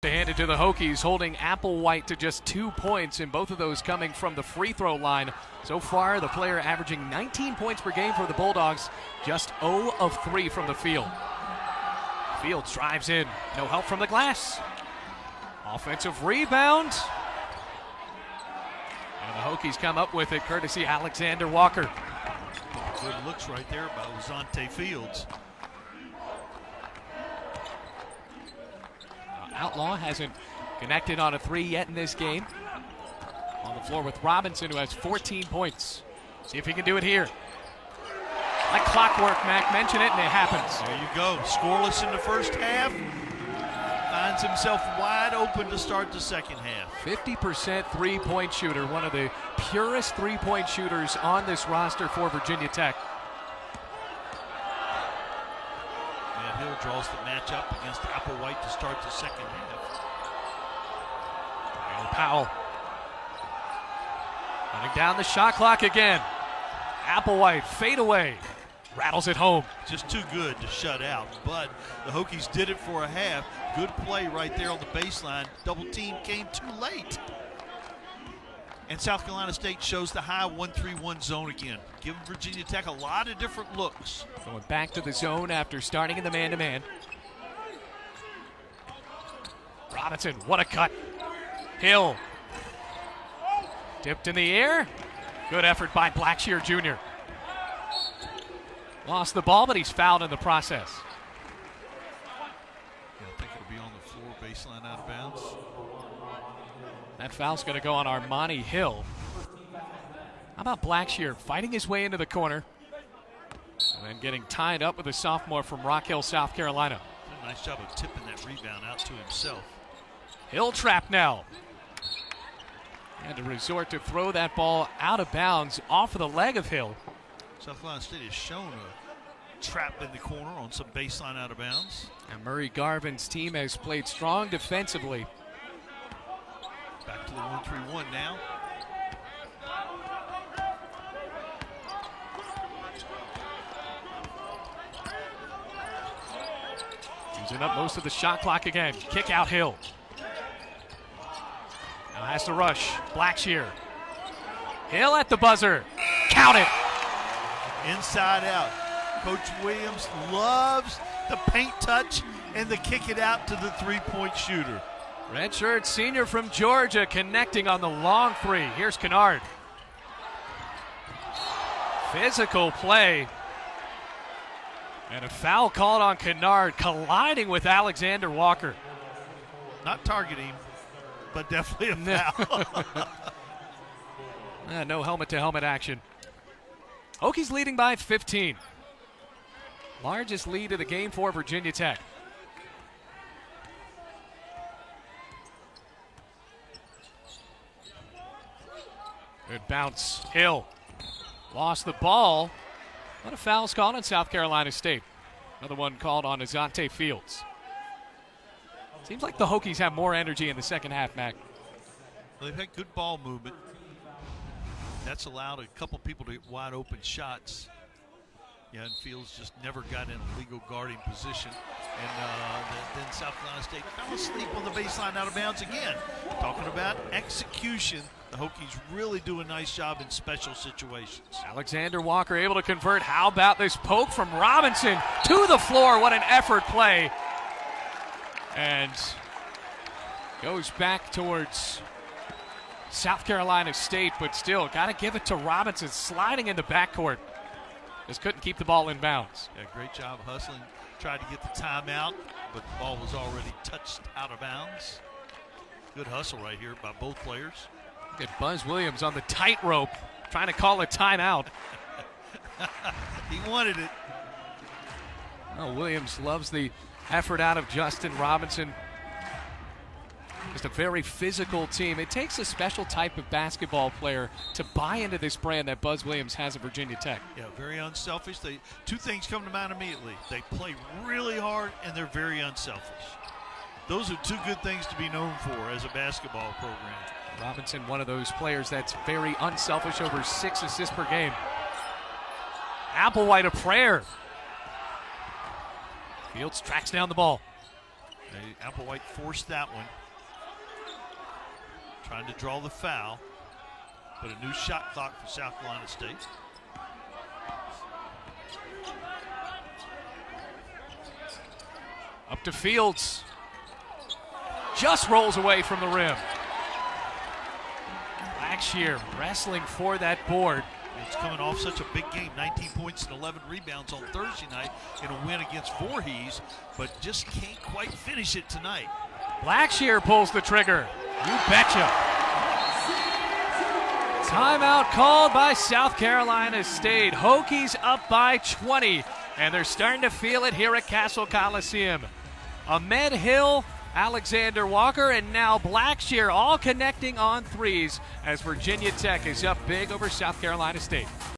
Handed to the Hokies, holding Applewhite to just 2 points, and both of those coming from the free throw line. So far, the player averaging 19 points per game for the Bulldogs, just 0 of 3 from the field. Fields drives in, no help from the glass. Offensive rebound. And the Hokies come up with it, courtesy Alexander Walker. Good looks right there by Lozante Fields. Outlaw hasn't connected on a three yet in this game. On the floor with Robinson, who has 14 points. See if he can do it here. Like clockwork, Mac. Mention it, and it happens. There you go. Scoreless in the first half. Finds himself wide open to start the second half. 50% three-point shooter. One of the purest three-point shooters on this roster for Virginia Tech. Hill draws the matchup against Applewhite to start the second half. And Powell running down the shot clock again. Applewhite fade away, rattles it home. Just too good to shut out, but the Hokies did it for a half. Good play right there on the baseline. Double team came too late. And South Carolina State shows the high 1-3-1 zone again, giving Virginia Tech a lot of different looks. Going back to the zone after starting in the man-to-man. Robinson, what a cut. Hill. Dipped in the air. Good effort by Blackshear Jr. Lost the ball, but he's fouled in the process. Yeah, I think it'll be on the floor, baseline out of bounds. That foul's going to go on Armani Hill. How about Blackshear fighting his way into the corner and then getting tied up with a sophomore from Rock Hill, South Carolina. Did a nice job of tipping that rebound out to himself. Hill trapped now. Had to resort to throw that ball out of bounds off of the leg of Hill. South Carolina State has shown a trap in the corner on some baseline out of bounds. And Murray Garvin's team has played strong defensively. Back to the 1-3-1 now. Using up most of the shot clock again. Kick out Hill. Now has to rush. Blackshear. Hill at the buzzer. Count it. Inside out. Coach Williams loves the paint touch and the kick it out to the three-point shooter. Redshirt senior from Georgia connecting on the long three. Here's Kennard. Physical play. And a foul called on Kennard, colliding with Alexander Walker. Not targeting, but definitely a foul. No helmet-to-helmet action. Hokies leading by 15. Largest lead of the game for Virginia Tech. Good bounce. Hill lost the ball. What a foul's called on South Carolina State. Another one called on Azante Fields. Seems like the Hokies have more energy in the second half, Mac. Well, they've had good ball movement. That's allowed a couple people to get wide open shots. Yeah, and Fields just never got in a legal guarding position. And then South Carolina State fell asleep on the baseline out of bounds again. Talking about execution, the Hokies really do a nice job in special situations. Alexander Walker able to convert. How about this poke from Robinson to the floor? What an effort play. And goes back towards South Carolina State, but still got to give it to Robinson, sliding in the backcourt. Just couldn't keep the ball in bounds. Yeah, great job hustling. Tried to get the timeout, but the ball was already touched out of bounds. Good hustle right here by both players. Look at Buzz Williams on the tightrope, trying to call a timeout. He wanted it. Oh, Williams loves the effort out of Justin Robinson. Just a very physical team. It takes a special type of basketball player to buy into this brand that Buzz Williams has at Virginia Tech. Yeah, very unselfish. Two things come to mind immediately. They play really hard, and they're very unselfish. Those are two good things to be known for as a basketball program. Robinson, one of those players that's very unselfish, over 6 assists per game. Applewhite, a prayer. Fields tracks down the ball. Applewhite forced that one. Trying to draw the foul. But a new shot clock for South Carolina State. Up to Fields. Just rolls away from the rim. Blackshear wrestling for that board. It's coming off such a big game, 19 points and 11 rebounds on Thursday night in a win against Voorhees, but just can't quite finish it tonight. Blackshear pulls the trigger. You betcha. Timeout called by South Carolina State. Hokies up by 20, and they're starting to feel it here at Cassell Coliseum. Ahmed Hill, Alexander Walker, and now Blackshear all connecting on threes as Virginia Tech is up big over South Carolina State.